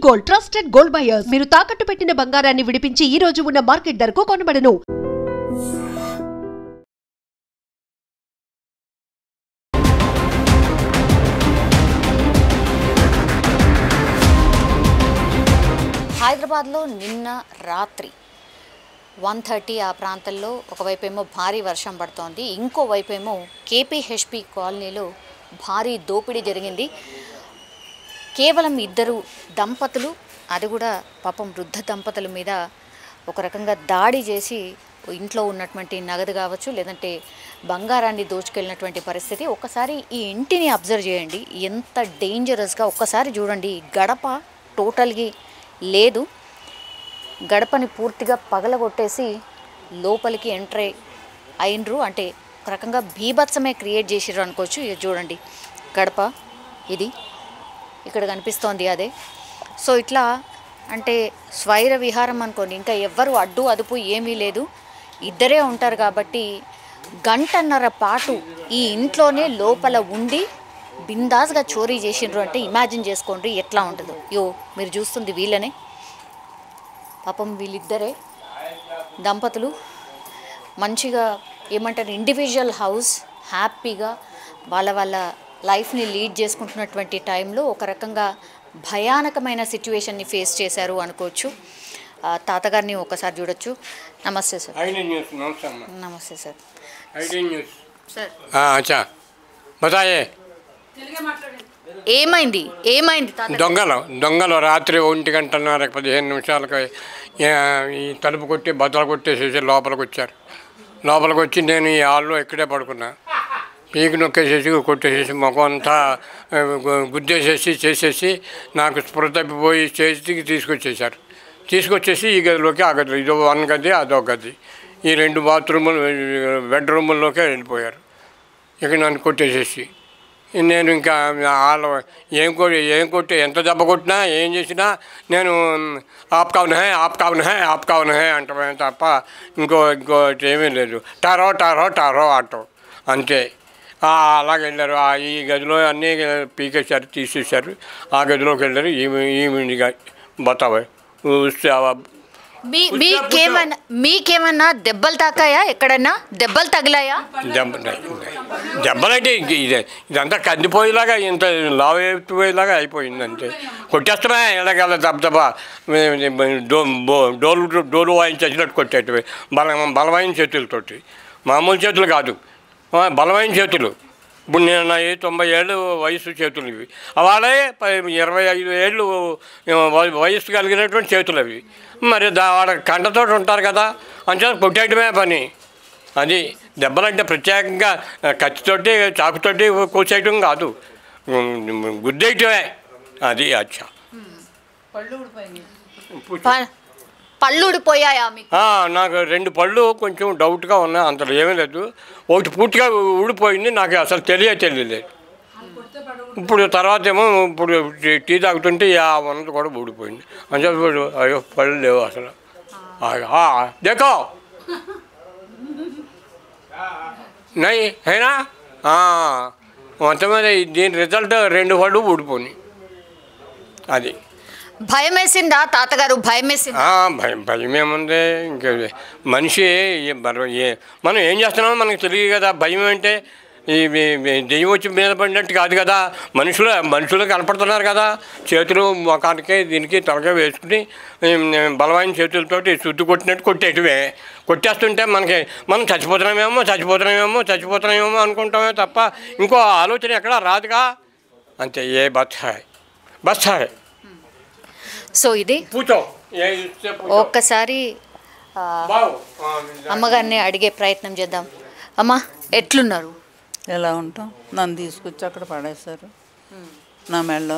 Gold, trusted gold buyers. మీరు తాకట్టు పెట్టిన బంగారాన్ని విడిపించి ఈ రోజు ఉన్న మార్కెట్ ధరకు కొనబడను. హైదరాబాద్లో నిన్న రాత్రి 1:30 ఆ ప్రాంతంలో ఒకవైపేమో భారీ వర్షం పడుతోంది, ఇంకోవైపేమో కేపీహెచ్పి కాలనీలో భారీ దోపిడీ జరిగింది. కేవలం ఇద్దరు దంపతులు, అది కూడా పాపం వృద్ధ దంపతుల మీద ఒక రకంగా దాడి చేసి ఇంట్లో ఉన్నటువంటి నగదు కావచ్చు, లేదంటే బంగారాన్ని దోచుకెళ్ళినటువంటి పరిస్థితి. ఒక్కసారి ఈ ఇంటిని అబ్జర్వ్ చేయండి, ఎంత డేంజరస్గా. ఒక్కసారి చూడండి, గడప టోటల్గా లేదు, గడపని పూర్తిగా పగలగొట్టేసి లోపలికి ఎంటర్ అయినరు. అంటే ఒక రకంగా బీభత్సమే క్రియేట్ చేసిర్రు అనుకోవచ్చు. ఇది చూడండి, గడప ఇది ఇక్కడ కనిపిస్తోంది అదే. సో ఇట్లా అంటే స్వైర విహారం అనుకోండి, ఇంకా ఎవ్వరు అడ్డు అదుపు ఏమీ లేదు, ఇద్దరే ఉంటారు కాబట్టి గంటన్నర పాటు ఈ ఇంట్లోనే లోపల ఉండి బిందాస్గా చోరీ చేసిండ్రు అంటే ఇమాజిన్ చేసుకోండి ఎట్లా ఉంటుందో. మీరు చూస్తుంది వీళ్ళనే, పాపం వీళ్ళిద్దరే దంపతులు మంచిగా ఏమంటారు ఇండివిజువల్ హౌస్, హ్యాపీగా వాళ్ళ లైఫ్ని లీడ్ చేసుకుంటున్నటువంటి టైంలో ఒక రకంగా భయానకమైన సిచ్యువేషన్ని ఫేస్ చేశారు అనుకోవచ్చు. తాతగారిని ఒకసారి చూడొచ్చు. నమస్తే సార్. నమస్తే సార్. సార్ ఏమైంది దొంగలు రాత్రి 1:15 ఈ తలుపు కొట్టి బద్దలు కొట్టేసేసి లోపలికి వచ్చారు. లోపలికి వచ్చి నేను ఈ హాల్లో ఇక్కడే పడుకున్నా. పీకి నొక్కేసేసి కొట్టేసేసి ముఖం అంతా గుద్దేసేసి చేసేసి నాకు స్పృహ తప్పిపోయి చేతికి తీసుకొచ్చేసి ఈ గదిలోకి ఆ గదిలో ఇదో 1 గది అదో గది, ఈ 2 బాత్రూములు బెడ్రూముల్లోకే వెళ్ళిపోయారు. ఇక నన్ను కొట్టేసేసి నేను ఇంకా వాళ్ళు ఏం కొట్టి ఎంత దెబ్బ కొట్టినా ఏం చేసినా నేను ఆప్ కావున హే అంటమే తప్ప ఇంకోటి ఏమీ లేదు. టారో అంటాం అంతే. అలాగే వెళ్ళారు. ఈ గదిలో అన్నీ పీకేశారు, తీసేశారు. ఆ గదిలోకి వెళ్ళారు. ఈమె బతాబాయ్ మీకేమన్నా దెబ్బలు తాకాయా? ఎక్కడన్నా దెబ్బలు తగిలాయా? దెబ్బలంటే ఇదంతా కందిపోయేలాగా, ఇంత లావు అయిపోయేలాగా అయిపోయింది అంతే. కొట్టేస్తామే ఎలాగల దెబ్బ డోలు వాయించేసినట్టు కొట్టేటివి, బలమైన చేతులతోటి, మామూలు చేతులు కాదు, బలమైన చేతులు. ఇప్పుడు నేను నా 90 ఏళ్ళు వయసు చేతులు ఇవి, వాళ్ళే 25 ఏళ్ళు వయసు కలిగినటువంటి చేతులు అవి. మరి వాడ కంటతో ఉంటారు కదా, అంతే కొట్టేయటమే పని. అది దెబ్బలంటే ప్రత్యేకంగా కత్తితోటి చాకుతోటి కోసేయటం కాదు, గుద్దేయటమే. అది అచ్చా. పళ్ళు ఊడిపోయాయా? నాకు 2 పళ్ళు కొంచెం డౌట్గా ఉన్నాయి, అంతలో ఏమీ లేదు. ఒకటి పూర్తిగా ఊడిపోయింది, నాకు అసలు తెలియలేదు. ఇప్పుడు తర్వాత ఏమో ఇప్పుడు టీ తాగుతుంటే ఉన్నది కూడా ఊడిపోయింది. అంటే అయ్యో పళ్ళు లేవు అసలు. దేకో నై అయినా మొత్తం మీద దీని రిజల్ట్ 2 పళ్ళు ఊడిపోయినాయి. అది భయం వేసిందా తాతగారు? భయం వేసిందా? భయం ఏముంది, ఇంకా మనిషి మనం ఏం చేస్తున్నామో మనకు తెలియదు కదా. భయం అంటే ఈ దెయ్యం వచ్చి మీద పడినట్టు కాదు కదా, మనుషులు కనపడుతున్నారు కదా. చేతులు ముఖానికి దీనికి తలగా వేసుకుని బలమైన చేతులతోటి శుద్ధి కొట్టినట్టు కొట్టేటివే. కొట్టేస్తుంటే మనం చచ్చిపోతున్నామేమో అనుకుంటామే తప్ప ఇంకో ఆలోచన ఎక్కడా రాదుగా. అంతే. బస్తాయ్. సో ఇది ఒక్కసారి అమ్మగారిని అడిగే ప్రయత్నం చేద్దాం. అమ్మ ఎట్లున్నారు? ఎలా ఉంటాం? నన్ను తీసుకొచ్చి అక్కడ పడేశారు. నా మెళ్ళ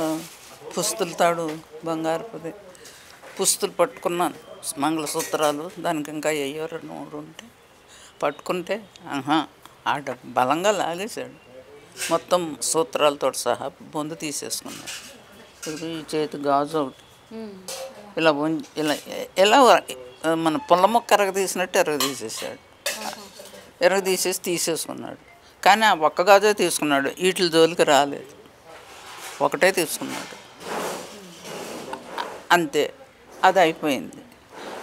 పుస్తుల తాడు బంగారుపుది పుస్తులు పట్టుకున్నాను, మంగళసూత్రాలు, దానికి ఇంకా అయ్యో 2-3 ఉంటే పట్టుకుంటే ఆడ బలంగా లాగేశాడు. మొత్తం సూత్రాలతో సహా బొందు తీసేసుకున్నాడు. ఇప్పుడు ఈ చేతి గాజు ఒకటి ఇలా ఇలా మన పుల్ల మొక్క ఎరగదీసినట్టు తీసేసుకున్నాడు. కానీ ఆ ఒక్క గాజే తీసుకున్నాడు, వీటి జోలికి రాలేదు, ఒకటే తీసుకున్నాడు. అంతే, అది అయిపోయింది.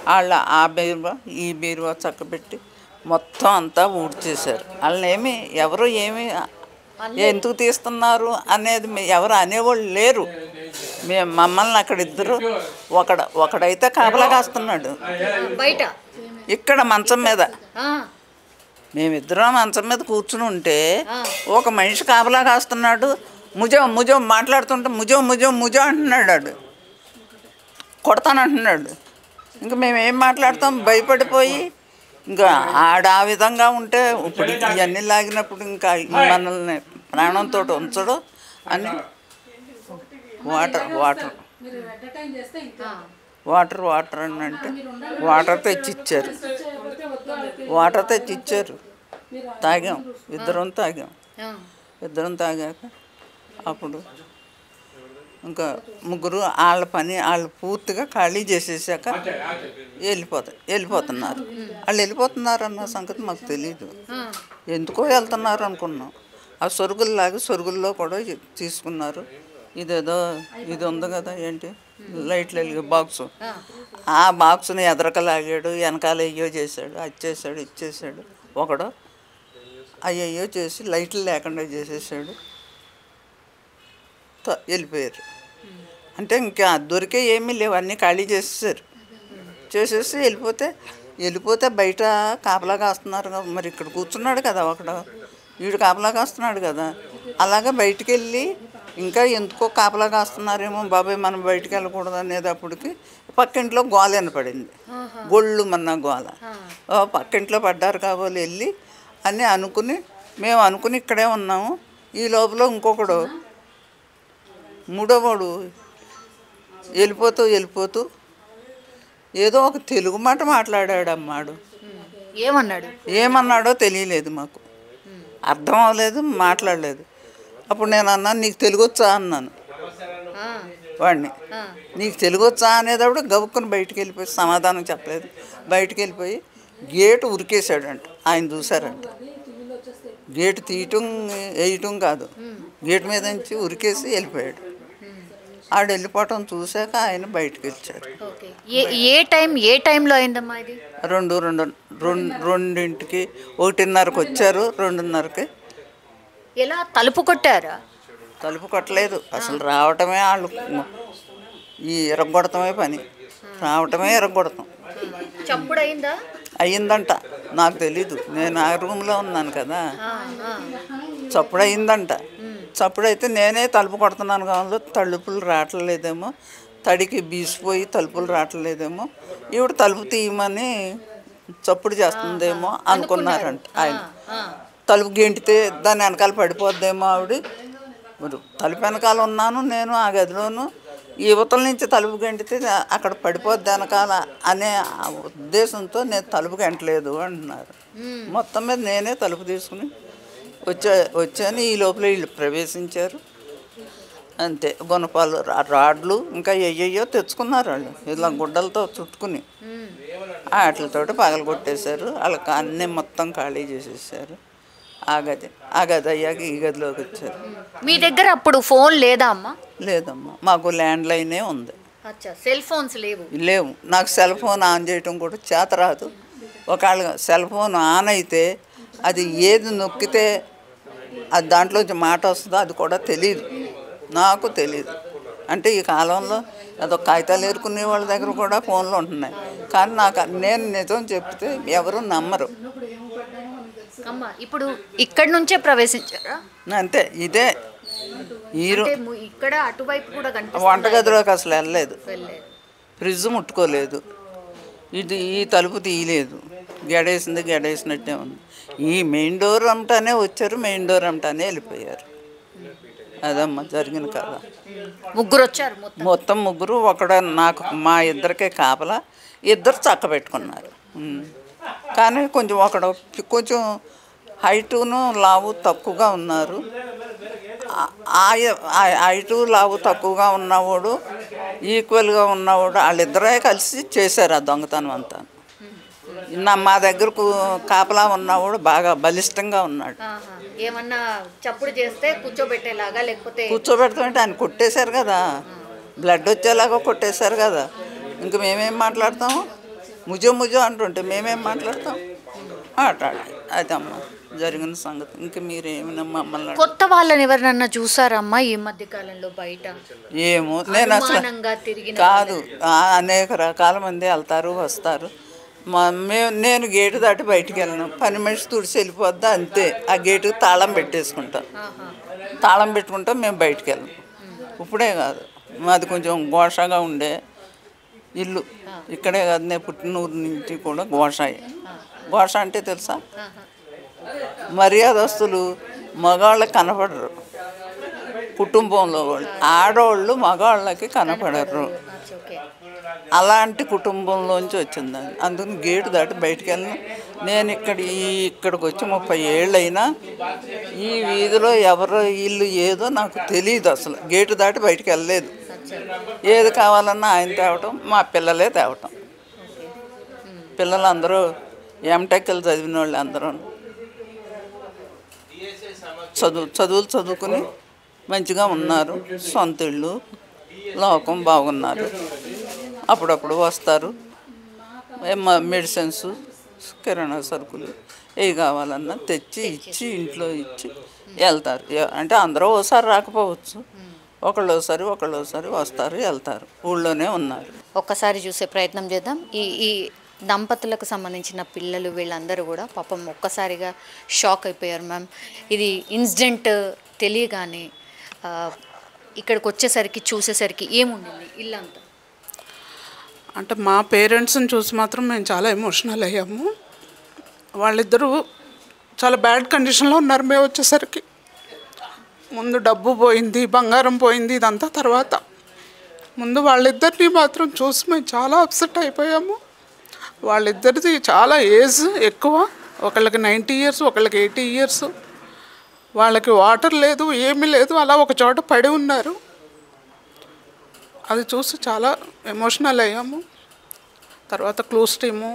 వాళ్ళ ఆ బీరువా ఈ బీరువా చక్కబెట్టి మొత్తం అంతా ఊడ్చేశారు. వాళ్ళని ఎవరు ఎందుకు తీస్తున్నారు అనేది ఎవరు అనేవాళ్ళు లేరు. మమ్మల్ని అక్కడ ఇద్దరు ఒకడైతే కాపలా కాస్తున్నాడు బయట, ఇక్కడ మంచం మీద. మేమిద్దరం మంచం మీద కూర్చుని ఉంటే ఒక మనిషి కాపలా కాస్తున్నాడు. ముజం మాట్లాడుతుంటే ముజం అంటున్నాడు. వాడు కొడతానంటున్నాడు. ఇంకా మేమేం మాట్లాడతాం, భయపడిపోయి. ఇంకా ఆ విధంగా ఉంటే ఇప్పుడు ఇవన్నీ లాగినప్పుడు ఇంకా మనల్ని ప్రాణంతో ఉంచడు అని వాటర్ అని అంటే వాటర్ తెచ్చిచ్చారు. తాగాం, ఇద్దరం తాగాక అప్పుడు ఇంకా ముగ్గురు వాళ్ళ పని వాళ్ళు పూర్తిగా ఖాళీ చేసేసాక వెళ్ళిపోతున్నారు. వాళ్ళు వెళ్ళిపోతున్నారన్న సంగతి మాకు తెలీదు. ఎందుకో వెళ్తున్నారు అనుకున్నాం. ఆ సొరుగుల్లో కూడా తీసుకున్నారు. ఇది ఉంది కదా, ఏంటి లైట్లు వెలిగే బాక్సు, ఆ బాక్స్ని ఎదరకలాగాడు, వెనకాల అయ్యో చేశాడు, అది చేశాడు, ఇచ్చేసాడు. ఒకడు అయ్యో చేసి లైట్లు లేకుండా చేసేసాడు. వెళ్ళిపోయారు. అంటే ఇంకా దొరికే ఏమీ లేవు, అన్నీ ఖాళీ చేసేసి వెళ్ళిపోతే బయట కాపలా కాస్తున్నారు. మరి ఇక్కడ కూర్చున్నాడు కదా ఒకడు, వీడు కాపలా కాస్తున్నాడు కదా. అలాగే బయటికి వెళ్ళి ఇంకా ఎందుకో కాపలా కాస్తున్నారేమో బాబాయ్ మనం బయటికి వెళ్ళకూడదు అనేటప్పటికి పక్కింట్లో గోల వినపడింది. గొళ్ళు మన్న గోల. పక్కింట్లో పడ్డారు కాబోలు వెళ్ళి అని మేము అనుకుని ఇక్కడే ఉన్నాము. ఈ లోపల ఇంకొకడు మూడోవాడు వెళ్ళిపోతూ ఏదో ఒక తెలుగు మాట మాట్లాడాడు. అమ్మాడు ఏమన్నాడో తెలియలేదు, మాకు అర్థం అవ్వలేదు, మాట్లాడలేదు. అప్పుడు నేను అన్నాను, నీకు తెలుగు వచ్చా అన్నాను వాడిని. నీకు తెలుగు వచ్చా అనేటప్పుడు గబుక్కుని బయటికి వెళ్ళిపోయి సమాధానం చెప్పలేదు. బయటికి వెళ్ళిపోయి గేటు ఉరికేసాడంట. ఆయన చూశారంట. గేటు వేయటం కాదు, గేటు మీద నుంచి ఉరికేసి వెళ్ళిపోయాడు. ఆడు వెళ్ళిపోవటం చూశాక ఆయన బయటకు వచ్చారు. ఏ టైంలో అయిందమ్మా ఇది? 2:02కి 1:30కి వచ్చారు. 2:30కి. ఎలా తలుపు కొట్టారా? తలుపు కొట్టలేదు అసలు. రావటమే వాళ్ళు ఈ ఎరగొడతామే పని. రావటమే ఎరగొడతాం. చప్పుడు అయిందా? అయ్యిందంట, నాకు తెలీదు. నేను ఆ రూమ్లో ఉన్నాను కదా. చప్పుడు అయిందంట. చప్పుడైతే నేనే తలుపు కొడుతున్నాను కావాలి, తలుపులు రావట్లేదేమో, తడికి బీసిపోయి తలుపులు రావట్లేదేమో, ఈవిడ తలుపు తీయమని చప్పుడు చేస్తుందేమో అనుకున్నారంట ఆయన. తలుపు గెంటితే దాని వెనకాల పడిపోద్దేమో ఆవిడ. మరి తలుపు వెనకాల ఉన్నాను నేను ఆ గదిలోను. యువతల నుంచి తలుపు గెంటితే అక్కడ పడిపోద్ది వెనకాల అనే ఉద్దేశంతో నేను తలుపు గెంటలేదు అంటున్నారు. మొత్తం మీద నేనే తలుపు తీసుకుని వచ్చాను. ఈ లోపల వీళ్ళు ప్రవేశించారు. అంతే. గుణపాలు రాడ్లు ఇంకా అయ్యయ్యో తెచ్చుకున్నారు వాళ్ళు, ఇలా గుడ్డలతో చుట్టుకుని వాటితో పగలగొట్టేశారు. వాళ్ళకి అన్నీ మొత్తం ఖాళీ చేసేసారు. ఆ గది అయ్యాక ఈ గదిలోకి వచ్చారు. మీ దగ్గర అప్పుడు ఫోన్ లేదా అమ్మా? లేదమ్మా, మాకు ల్యాండ్ లైనే ఉంది. సెల్ ఫోన్స్ లేవు. నాకు సెల్ ఫోన్ ఆన్ చేయటం కూడా చేత రాదు. ఒకవేళ సెల్ ఫోన్ ఆన్ అయితే అది ఏది నొక్కితే అది దాంట్లోంచి మాట వస్తుందో అది కూడా నాకు తెలియదు. అంటే ఈ కాలంలో అదొక కాగితాలు ఏరుకునే వాళ్ళ దగ్గర కూడా ఫోన్లు ఉంటున్నాయి. కానీ నేను నిజం చెప్తే ఎవరు నమ్మరు. ఇప్పుడు ఇక్కడ నుంచే ప్రవేశించారా? అంతే. ఇదే ఇక్కడ అటువైపు కూడా వంటగదిలోకి అసలు వెళ్ళలేదు. ఫ్రిడ్జ్ ముట్టుకోలేదు. ఈ తలుపు తీయలేదు. గడేసినట్టే ఉంది. ఈ మెయిన్ డోర్ అమ్మటానే వచ్చారు, మెయిన్ డోర్ అమ్మటానే వెళ్ళిపోయారు. అదమ్మా జరిగిన కదా. ముగ్గురు వచ్చారు. మొత్తం ముగ్గురు. నాకు మా ఇద్దరికే కాపలా. ఇద్దరు చక్క పెట్టుకున్నారు. కానీ కొంచెం హైటును లావు తక్కువగా ఉన్నారు. హైటు లావు తక్కువగా ఉన్నవాడు, ఈక్వల్గా ఉన్నవాడు, వాళ్ళిద్దరే కలిసి చేశారు ఆ దొంగతనం అంతా. మా దగ్గరకు కాపలా ఉన్నవాడు బాగా బలిష్టంగా ఉన్నాడు. ఏమన్నా చప్పుడు చేస్తే కూర్చోబెట్టేలాగా, లేకపోతే కూర్చోబెడతామంటే ఆయన కొట్టేశారు కదా. బ్లడ్ వచ్చేలాగా కొట్టేశారు కదా, ఇంక మేమేం మాట్లాడతాము? ముజో అంటుంటే మేమేం మాట్లాడతాం? అదమ్మా జరిగిన సంగతి. ఇంక మీరేమైనా మమ్మల్ని కొత్త వాళ్ళని ఎవరినన్నా చూసారమ్మా ఈ మధ్య కాలంలో బయట? ఏమో నేను అసలు తిరిగిన కాదు. అనేక రకాల మంది వెళ్తారు వస్తారు. నేను గేటు దాటి బయటికి వెళ్ళను. పని మనిషి తుడిచి వెళ్ళిపోద్దా అంతే. ఆ గేటుకి తాళం పెట్టేసుకుంటాం. తాళం పెట్టుకుంటాం, మేము బయటికి వెళ్ళం. ఇప్పుడే కాదు, మాది కొంచెం ఘోషగా ఉండే ఇల్లు. ఇక్కడే కాదు, నేను పుట్టిన ఊరి నుంచి కూడా ఘోషాయి. ఘోష అంటే తెలుసా? మర్యాదస్తులు మగవాళ్ళకి కనపడరు, కుటుంబంలో వాళ్ళు. ఆడవాళ్ళు మగవాళ్ళకి కనపడరు. అలాంటి కుటుంబంలోంచి వచ్చింది. అందుకని గేటు దాటి బయటికి వెళ్ళను. నేను ఇక్కడికి వచ్చి 30 ఏళ్ళైనా ఈ వీధిలో ఎవరు ఇల్లు ఏదో నాకు తెలియదు. అసలు గేటు దాటి బయటికి వెళ్ళలేదు. ఏది కావాలన్నా ఆయన తేవటం, మా పిల్లలే తేవటం. పిల్లలందరూ ఎంటెక్లు చదివిన వాళ్ళు అందరూ చదువులు చదువుకుని మంచిగా ఉన్నారు. సొంత ఇళ్ళు, లోకం బాగున్నారు. అప్పుడప్పుడు వస్తారు. మెడిసిన్స్, కిరాణా సరుకులు ఏవి కావాలన్నా తెచ్చి ఇచ్చి ఇంట్లో ఇచ్చి వెళ్తారు. అంటే అందరూ ఓసారి రాకపోవచ్చు, ఒకళ్ళోసారి వస్తారు వెళ్తారు. ఊళ్ళోనే ఉన్నారు. ఒక్కసారి చూసే ప్రయత్నం చేద్దాం. ఈ దంపతులకు సంబంధించిన పిల్లలు వీళ్ళందరూ కూడా పాపం ఒక్కసారిగా షాక్ అయిపోయారు మ్యామ్. ఇది ఇన్సిడెంట్ తెలియగానే ఇక్కడికి వచ్చేసరికి చూసేసరికి ఏముండింది ఇల్లంతా? అంటే మా పేరెంట్స్ని చూసి మాత్రం మేము చాలా ఎమోషనల్ అయ్యాము. వాళ్ళిద్దరూ చాలా బ్యాడ్ కండిషన్లో ఉన్నారు. మేము వచ్చేసరికి ముందు డబ్బు పోయింది, బంగారం పోయింది, ఇదంతా తర్వాత. ముందు వాళ్ళిద్దరిని మాత్రం చూసి మేము చాలా అప్సెట్ అయిపోయాము. వాళ్ళిద్దరిది చాలా ఏజ్ ఎక్కువ. ఒకళ్ళకి 90 years, ఒకళ్ళకి 80 years. వాళ్ళకి వాటర్ లేదు, ఏమీ లేదు, అలా ఒక చోట పడి ఉన్నారు. అది చూసి చాలా ఎమోషనల్ అయ్యాము. తర్వాత క్లూస్ టీము,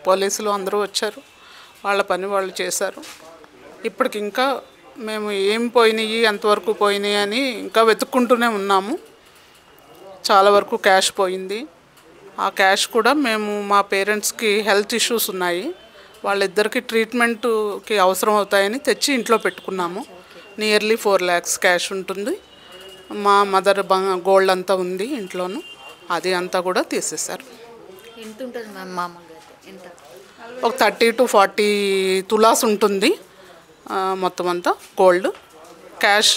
పోలీసులు అందరూ వచ్చారు. వాళ్ళ పని వాళ్ళు చేశారు. ఇప్పటికి ఇంకా మేము ఏం పోయినాయి, ఎంతవరకు పోయినాయి అని ఇంకా వెతుక్కుంటూనే ఉన్నాము. చాలా వరకు క్యాష్ పోయింది. ఆ క్యాష్ కూడా మేము మా పేరెంట్స్కి హెల్త్ ఇష్యూస్ ఉన్నాయి, వాళ్ళిద్దరికి ట్రీట్మెంట్కి అవసరం అవుతాయని తెచ్చి ఇంట్లో పెట్టుకున్నాము. నియర్లీ 4 lakhs క్యాష్ ఉంటుంది. మా మదర్ గోల్డ్ అంతా ఉంది ఇంట్లోనూ, అది అంతా కూడా తీసేశారు. ఎంత ఉంటుంది మ్యామ్ మామూలుగా? ఎంత? ఒక 30 to 40 తులాస్ ఉంటుంది మొత్తం అంతా gold. Cash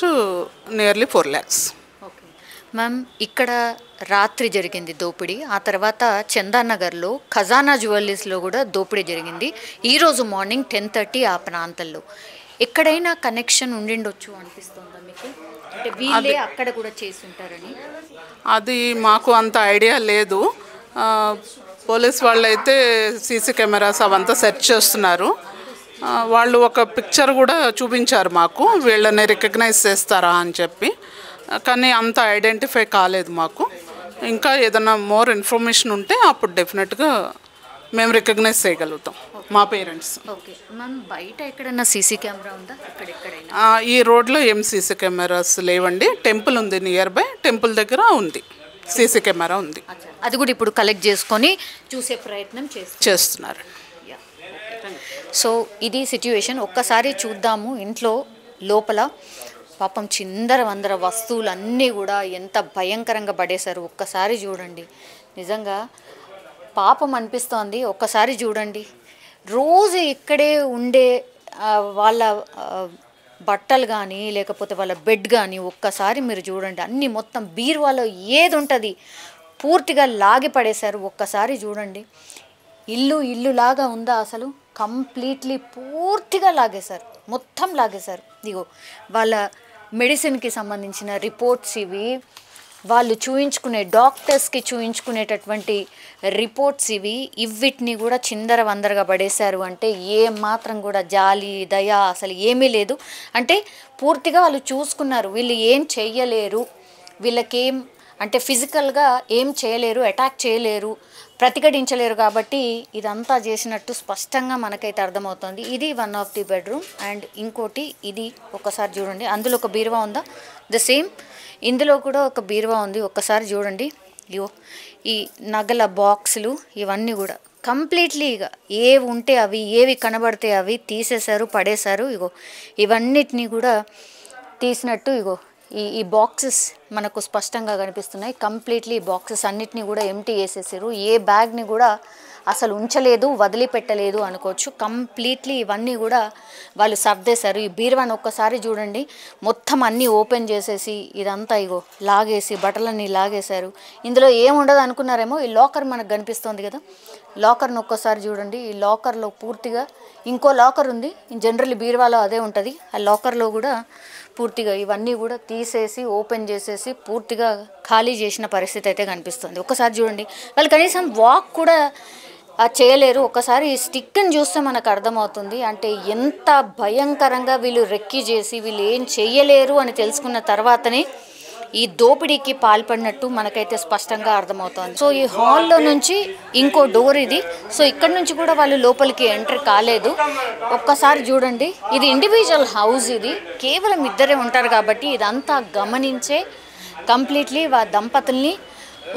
nearly 4 lakhs. Okay ma'am, ఇక్కడ రాత్రి జరిగింది దోపిడీ. ఆ తర్వాత చందానగర్లో ఖజానా జ్యువెలరీస్లో కూడా దోపిడీ జరిగింది. ఈరోజు మార్నింగ్ 10:30 ఆ ప్రాంతంలో. ఎక్కడైనా కనెక్షన్ ఉండిండొచ్చు అనిపిస్తుందా మీకు? అంటే వీళ్ళే అక్కడ కూడా చేసి ఉంటారని? అది మాకు అంత ఐడియా లేదు. పోలీస్ వాళ్ళు అయితే సీసీ కెమెరాస్ అవంతా సెర్చ్ చేస్తున్నారు. వాళ్ళు ఒక పిక్చర్ కూడా చూపించారు మాకు, వీళ్ళని రికగ్నైజ్ చేస్తారా అని చెప్పి. కానీ అంత ఐడెంటిఫై కాలేదు మాకు. ఇంకా ఏదైనా మోర్ ఇన్ఫర్మేషన్ ఉంటే అప్పుడు డెఫినెట్గా మేము రికగ్నైజ్ చేయగలుగుతాం మా పేరెంట్స్. ఓకే మ్యామ్, బయట ఎక్కడైనా సీసీ కెమెరా ఉందా? ఎక్కడెక్కడైనా ఈ రోడ్లో ఏం సీసీ కెమెరాస్ లేవండి. టెంపుల్ ఉంది, నియర్ బై టెంపుల్ దగ్గర ఉంది, సీసీ కెమెరా ఉంది. అది కూడా ఇప్పుడు కలెక్ట్ చేసుకొని చూసే ప్రయత్నం చేస్తున్నారు. సో ఇది సిట్యుయేషన్. ఒక్కసారి చూద్దాము ఇంట్లో లోపల. పాపం చిందర వందర వస్తువులు అన్నీ కూడా ఎంత భయంకరంగా పడేశారు. ఒక్కసారి చూడండి, నిజంగా పాపం అనిపిస్తోంది. ఒక్కసారి చూడండి, రోజు ఇక్కడే ఉండే వాళ్ళ బట్టలు కానీ లేకపోతే వాళ్ళ బెడ్ కానీ ఒక్కసారి మీరు చూడండి, అన్నీ మొత్తం బీరువాలో ఏది ఉంటుంది పూర్తిగా లాగి పడేశారు. ఒక్కసారి చూడండి, ఇల్లులాగా ఉందా అసలు? కంప్లీట్లీ పూర్తిగా లాగేశారు, మొత్తం లాగేశారు. ఇదిగో వాళ్ళ మెడిసిన్కి సంబంధించిన రిపోర్ట్స్ ఇవి, వాళ్ళు చూయించుకునే డాక్టర్స్కి చూయించుకునేటటువంటి రిపోర్ట్స్ ఇవి. ఇవిటిని కూడా చిందర వందరగా పడేశారు. అంటే ఏ మాత్రం కూడా జాలి దయ అసలు ఏమీ లేదు. అంటే పూర్తిగా వాళ్ళు చూసుకున్నారు, వీళ్ళు ఏం చెయ్యలేరు, వీళ్ళకేం అంటే ఫిజికల్గా ఏం చేయలేరు, అటాక్ చేయలేరు, ప్రతిఘటించలేరు. కాబట్టి ఇదంతా చేసినట్టు స్పష్టంగా మనకైతే అర్థమవుతుంది. ఇది 1 of the బెడ్రూమ్. అండ్ ఇంకోటి ఇది ఒక్కసారి చూడండి, అందులో ఒక బీరువా ఉందా, ద సేమ్. ఇందులో కూడా ఒక బీరువా ఉంది, ఒక్కసారి చూడండి. ఇగో ఈ నగల బాక్సులు ఇవన్నీ కూడా కంప్లీట్లీ ఇక ఏవి ఉంటే అవి, ఏవి కనబడితే అవి తీసేశారు, పడేశారు. ఇగో ఇవన్నిటినీ కూడా తీసినట్టు ఇగో ఈ బాక్సెస్ మనకు స్పష్టంగా కనిపిస్తున్నాయి. కంప్లీట్లీ బాక్సెస్ అన్నిటినీ కూడా ఎంటీ చేసేసారు. ఏ బ్యాగ్ని కూడా అసలు ఉంచలేదు, వదిలిపెట్టలేదు అనుకోవచ్చు. కంప్లీట్లీ ఇవన్నీ కూడా వాళ్ళు సర్దేశారు. ఈ బీరువాని ఒక్కసారి చూడండి, మొత్తం అన్నీ ఓపెన్ చేసేసి ఇదంతా ఇగో లాగేసి బట్టలన్నీ లాగేశారు. ఇందులో ఏముండదు అనుకున్నారేమో, ఈ లాకర్ మనకు కనిపిస్తుంది కదా, లాకర్ని ఒక్కసారి చూడండి. ఈ లాకర్లో పూర్తిగా ఇంకో లాకర్ ఉంది, జనరల్ బీరువాలో అదే ఉంటుంది. ఆ లాకర్లో కూడా పూర్తిగా ఇవన్నీ కూడా తీసేసి ఓపెన్ చేసేసి పూర్తిగా ఖాళీ చేసిన పరిస్థితి అయితే కనిపిస్తుంది. ఒక్కసారి చూడండి, వాళ్ళు కనీసం వాక్ కూడా చేయలేరు. ఒకసారి ఈ స్టిక్ని చూస్తే మనకు అర్థమవుతుంది, అంటే ఎంత భయంకరంగా వీళ్ళు రెక్కి చేసి వీళ్ళు ఏం చెయ్యలేరు అని తెలుసుకున్న తర్వాతనే ఈ దోపిడీకి పాల్పడినట్టు మనకైతే స్పష్టంగా అర్థమవుతుంది. సో ఈ హాల్లో నుంచి ఇంకో డోర్ ఇది. సో ఇక్కడ నుంచి కూడా వాళ్ళు లోపలికి ఎంటర్ కాలేదు. ఒక్కసారి చూడండి, ఇది ఇండివిజువల్ హౌస్, ఇది కేవలం ఇద్దరే ఉంటారు కాబట్టి ఇదంతా గమనించే కంప్లీట్లీ దంపతుల్ని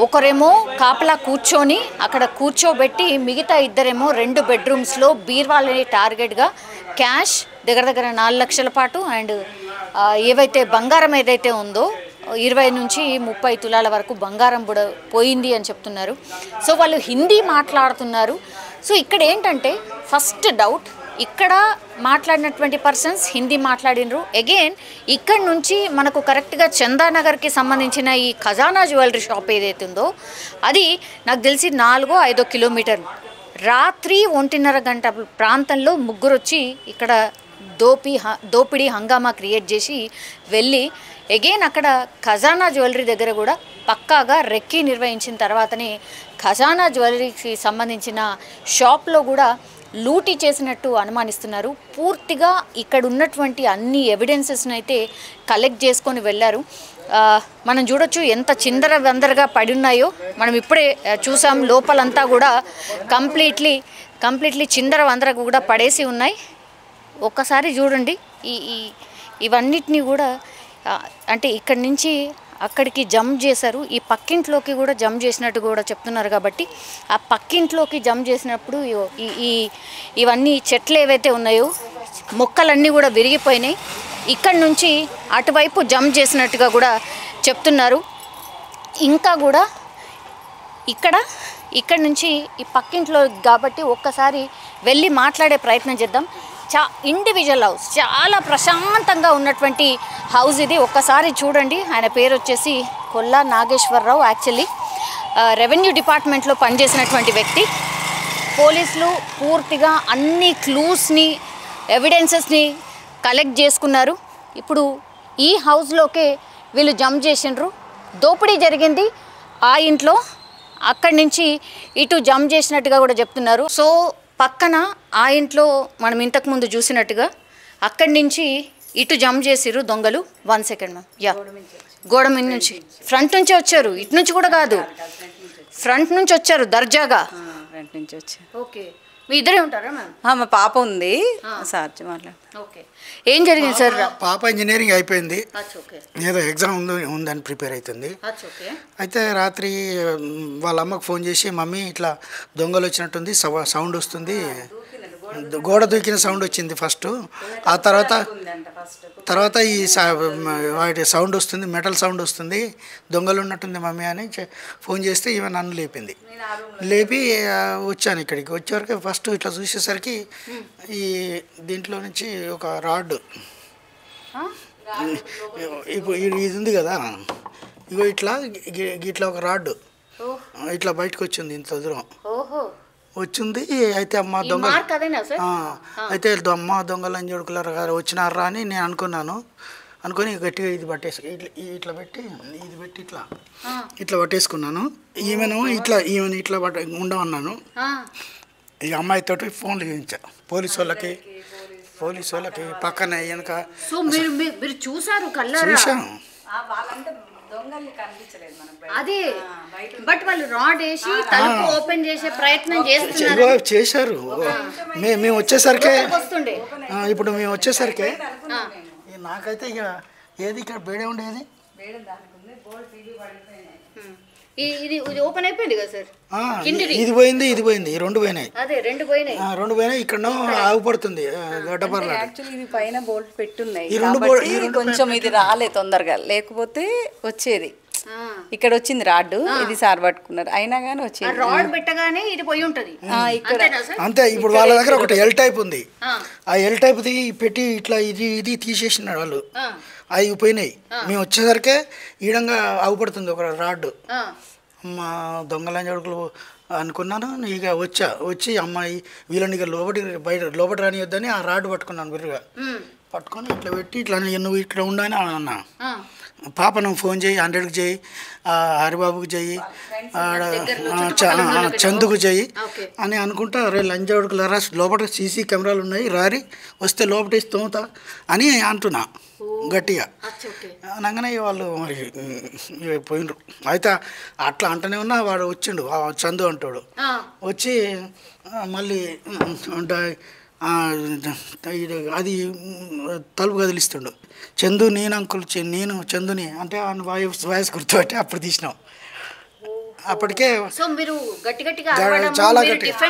ఒకరేమో కాపలా కూర్చొని అక్కడ కూర్చోబెట్టి మిగతా ఇద్దరేమో 2 బెడ్రూమ్స్లో బీర్వాలని టార్గెట్గా క్యాష్ దగ్గర 4 లక్షల పాటు అండ్ ఏవైతే బంగారం ఏదైతే ఉందో 20 నుంచి 30 తులాల వరకు బంగారం కూడా పోయింది అని చెప్తున్నారు. సో వాళ్ళు హిందీ మాట్లాడుతున్నారు. సో ఇక్కడ ఏంటంటే ఫస్ట్ డౌట్, ఇక్కడ మాట్లాడినటువంటి పర్సన్స్ హిందీ మాట్లాడినరు. అగైన్ ఇక్కడ నుంచి మనకు కరెక్ట్గా చందానగర్కి సంబంధించిన ఈ ఖజానా జ్యువెలరీ షాప్ ఏదైతే ఉందో అది నాకు తెలిసి 4-5 కిలోమీటర్లు. రాత్రి 1:30 గంట ప్రాంతంలో ముగ్గురు వచ్చి ఇక్కడ దోపిడీ హంగామా క్రియేట్ చేసి వెళ్ళి అగైన్ అక్కడ ఖజానా జ్యువెలరీ దగ్గర కూడా పక్కాగా రెక్కీ నిర్వహించిన తర్వాతనే ఖజానా జ్యువెలరీకి సంబంధించిన షాప్లో కూడా లూటీ చేసినట్టు అనుమానిస్తున్నారు. పూర్తిగా ఇక్కడ ఉన్నటువంటి అన్ని ఎవిడెన్సెస్ని అయితే కలెక్ట్ చేసుకొని వెళ్ళారు. మనం చూడొచ్చు ఎంత చిందర వందరగా పడి ఉన్నాయో. మనం ఇప్పుడే చూసాం, లోపలంతా కూడా కంప్లీట్లీ చిందర వందరగా కూడా పడేసి ఉన్నాయి. ఒక్కసారి చూడండి, ఇవన్నిటినీ కూడా అంటే ఇక్కడి నుంచి అక్కడికి జంప్ చేశారు. ఈ పక్కింట్లోకి కూడా జంప్ చేసినట్టు కూడా చెప్తున్నారు. కాబట్టి ఆ పక్కింట్లోకి జంప్ చేసినప్పుడు ఇవన్నీ చెట్లు ఏవైతే ఉన్నాయో మొక్కలన్నీ కూడా విరిగిపోయినాయి. ఇక్కడి నుంచి అటువైపు జంప్ చేసినట్టుగా కూడా చెప్తున్నారు. ఇంకా కూడా ఇక్కడి నుంచి ఈ పక్కింట్లో కాబట్టి ఒక్కసారి వెళ్ళి మాట్లాడే ప్రయత్నం చేద్దాం. ఇండివిజువల్ హౌస్, చాలా ప్రశాంతంగా ఉన్నటువంటి హౌస్ ఇది. ఒక్కసారి చూడండి, ఆయన పేరు వచ్చేసి కొల్లా నాగేశ్వరరావు. యాక్చువల్లీ రెవెన్యూ డిపార్ట్మెంట్లో పనిచేసినటువంటి వ్యక్తి. పోలీసులు పూర్తిగా అన్ని క్లూస్ని, ఎవిడెన్సెస్ని కలెక్ట్ చేసుకున్నారు. ఇప్పుడు ఈ హౌస్లోకే వీళ్ళు జంప్ చేసిండ్రు. దోపిడీ జరిగింది ఆ ఇంట్లో, అక్కడి నుంచి ఇటు జంప్ చేసినట్టుగా కూడా చెప్తున్నారు. సో పక్కన ఆ ఇంట్లో మనం ఇంతకుముందు చూసినట్టుగా అక్కడి నుంచి ఇటు జంప్ చేసిర్రు దొంగలు. 1 సెకండ్ మ్యామ్. యా, గోడ మీద నుంచి ఫ్రంట్ నుంచే వచ్చారు, ఇటు నుంచి కూడా కాదు, ఫ్రంట్ నుంచి వచ్చారు దర్జాగా. ఫ్రంట్ నుంచి వచ్చారు. ఓకే, మీ ఇద్దరే ఉంటారా మ్యామ్? మా పాప ఉంది, సార్ మాట్లాడు. ఓకే, ఏం జరిగింది సార్? పాప ఇంజనీరింగ్ అయిపోయింది, ఓకే, ఏదో ఎగ్జామ్ ఉందని ప్రిపేర్ అవుతుంది. ఓకే, అయితే రాత్రి వాళ్ళ అమ్మకు ఫోన్ చేసి, మమ్మీ ఇట్లా దొంగలు వచ్చినట్టుంది, సౌండ్ వస్తుంది, గోడ దూకిన సౌండ్ వచ్చింది ఫస్ట్. ఆ తర్వాత ఈ వాటి సౌండ్ వస్తుంది, మెటల్ సౌండ్ వస్తుంది, దొంగలు ఉన్నట్టుంది మమ్మీ అని ఫోన్ చేస్తే ఈమె నన్ను లేపి వచ్చాను ఇక్కడికి. వచ్చేవరకు ఫస్ట్ ఇట్లా చూసేసరికి ఈ దీంట్లో నుంచి ఒక రాడ్, ఇప్పుడు ఇది ఉంది కదా, ఇగో ఇట్లా ఒక రాడ్ ఇట్లా బయటకు వచ్చింది, ఇంత దూరం వచ్చింది. అయితే అమ్మ దొంగ, అయితే అమ్మ దొంగలని జోడుకులారు గారు వచ్చినారా అని నేను అనుకొని గట్టిగా ఇది పట్టేసి ఇట్లా పెట్టి ఇట్లా పట్టేసుకున్నాను. ఈమెను ఇట్లా ఉండమన్నాను. ఈ అమ్మాయితోటి ఫోన్లు చేయించా పోలీసు వాళ్ళకి పక్కన వెనక చూసాను. అదే, బట్ వాళ్ళు రాడ్ వేసి తలుపు ఓపెన్ చేసే ప్రయత్నం చేశారు. మేము వచ్చేసరికి, ఇప్పుడు మేము వచ్చేసరికి నాకైతే ఇక ఏది ఇక్కడ బేడే ఉండేది, ఇది ఓపెన్ అయిపోయింది కదా సార్? ఇది పోయింది, ఇది పోయింది, ఈ రెండు పోయినాయి. అదే రెండు పోయినాయి. రెండు పోయినాయి. ఇక్కడ ఆగిపడుతుంది గడ్డపర్ల. యాక్చువల్లీ ఇది పైన బోల్ట్ పెట్టున్నాయి కాబట్టి కొంచెం ఇది రాలే తొందరగా, లేకపోతే వచ్చేది. ఇక్కడ వచ్చింది రాడ్, ఇది సార్ పట్టుకున్నారు, అయినా కానీ వచ్చింది. రాడ్ పెట్టగానే ఇది పోయి ఉంటది ఇక్కడ. అంతే. ఇప్పుడు వాళ్ళ దగ్గర ఒకటి ఎల్ టైప్ ఉంది, ఆ ఎల్ టైప్ పెట్టి ఇట్లా ఇది తీసేసినాడు వాళ్ళు, అవి పోయినాయి. మేము వచ్చేసరికి ఈడంగా ఆగుపడుతుంది ఒక రాడ్. మా దొంగలంజడుకులు అనుకున్నాను. ఇక వచ్చి అమ్మాయి వీళ్ళని ఇక లోపటి రానియొద్దని ఆ రాడ్ పట్టుకున్నాను బిర్రుగా పట్టుకొని ఇట్లా పెట్టి ఇట్లా నువ్వు ఇక్కడ ఉండని అన్నా. పాప నువ్వు ఫోన్ చేయి, 100కి చేయి, హరిబాబుకి చేయి, చందుకు చేయి అని అనుకుంటా. రే లంజాడుకులరా లోపల సీసీ కెమెరాలు ఉన్నాయి, రారి వస్తే లోపల తోముతా అని అంటున్నా గట్టిగా. అనగానే వాళ్ళు మరి పోయినరు. అయితే అట్లా అంటనే ఉన్నా వాడు వచ్చిండు, చందు అంటాడు. వచ్చి మళ్ళీ అది తలుపు కదిలిస్తుండు. చందు నేను అంకుల్, నేను చందుని అంటే వాయిస్ గుర్తుపట్టి అప్పుడు తీసినాం. అప్పటికే చాలా గట్టిగా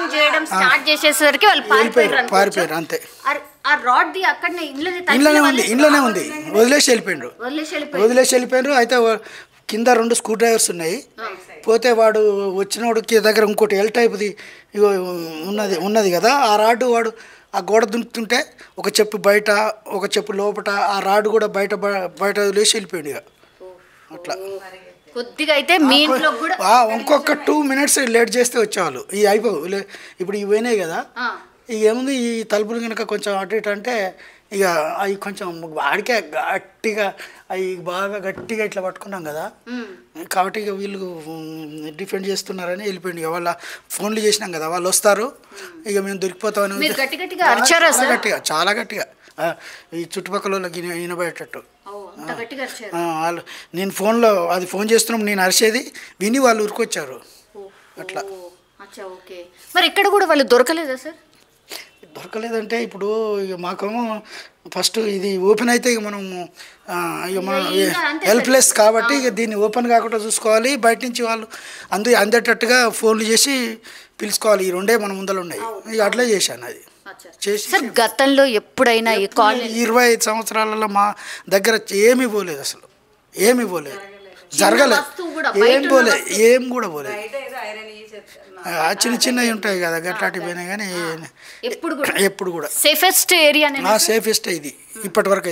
పారిపోయారు. అంతే. ఇంట్లోనే ఉంది, వదిలేసి వెళ్ళిపోయిండ్రు. అయితే కింద 2 స్క్రూ డ్రైవర్స్ ఉన్నాయి. పోతే వాడు వచ్చినోడికి దగ్గర ఇంకోటి ఎల్ టైప్ది ఉన్నది కదా, ఆ రాడ్ వాడు ఆ గోడ దుంకుతుంటే ఒక చెప్పు బయట, ఒక చెప్పు లోపల, ఆ రాడ్ కూడా బయట వదిలేసి వెళ్ళిపోయింది. ఇక అట్లా కొద్దిగా అయితే మీ ఇంట్లో కూడా ఇంకొక 2 minutes లేట్ చేస్తే వచ్చేవాళ్ళు. ఈ అయిపోవు. ఇప్పుడు ఇవి పోయినాయి కదా, ఇక ఏముంది ఈ తలుపులు కనుక కొంచెం అటు ఇటు అంటే ఇక అవి కొంచెం వాడికే గట్టిగా అవి బాగా గట్టిగా ఇట్లా పట్టుకున్నాం కదా, కాబట్టి ఇక వీళ్ళు డిఫెండ్ చేస్తున్నారని వెళ్ళిపోయింది. ఇక వాళ్ళ ఫోన్లు చేసినాం కదా, వాళ్ళు వస్తారు, ఇక మేము దొరికిపోతామని గట్టిగా, చాలా గట్టిగా ఈ చుట్టుపక్కల వాళ్ళకి వినబడేటట్టు వాళ్ళు. నేను ఫోన్లో అది ఫోన్ చేస్తున్నాం, నేను అరిచేది విని వాళ్ళు ఉరికొచ్చారు. అట్లా. మరి ఇక్కడ కూడా వాళ్ళు దొరకలేదా సార్? దొరకలేదంటే ఇప్పుడు ఇక మాకేమో ఫస్ట్ ఇది ఓపెన్ అయితే ఇక మనం హెల్ప్లెస్ కాబట్టి ఇక దీన్ని ఓపెన్ కాకుండా చూసుకోవాలి. బయట నుంచి వాళ్ళు అందేటట్టుగా ఫోన్లు చేసి పిలుచుకోవాలి. ఈ 2 మన ముందర ఉన్నాయి. ఇక అట్లే చేశాను. అది చేసి గతంలో ఎప్పుడైనా 25 సంవత్సరాలలో మా దగ్గర ఏమీ పోలేదు, అసలు ఏమీ పోలేదు, జరగలేదు, ఏం కూడా పోలేదు. చిన్నవి ఉంటాయి కదా గట్లాంటివి పోయినాయి, కానీ ఎప్పుడు కూడా సేఫెస్ట్ ఏరియా, సేఫెస్ట్ ఇది ఇప్పటి వరకు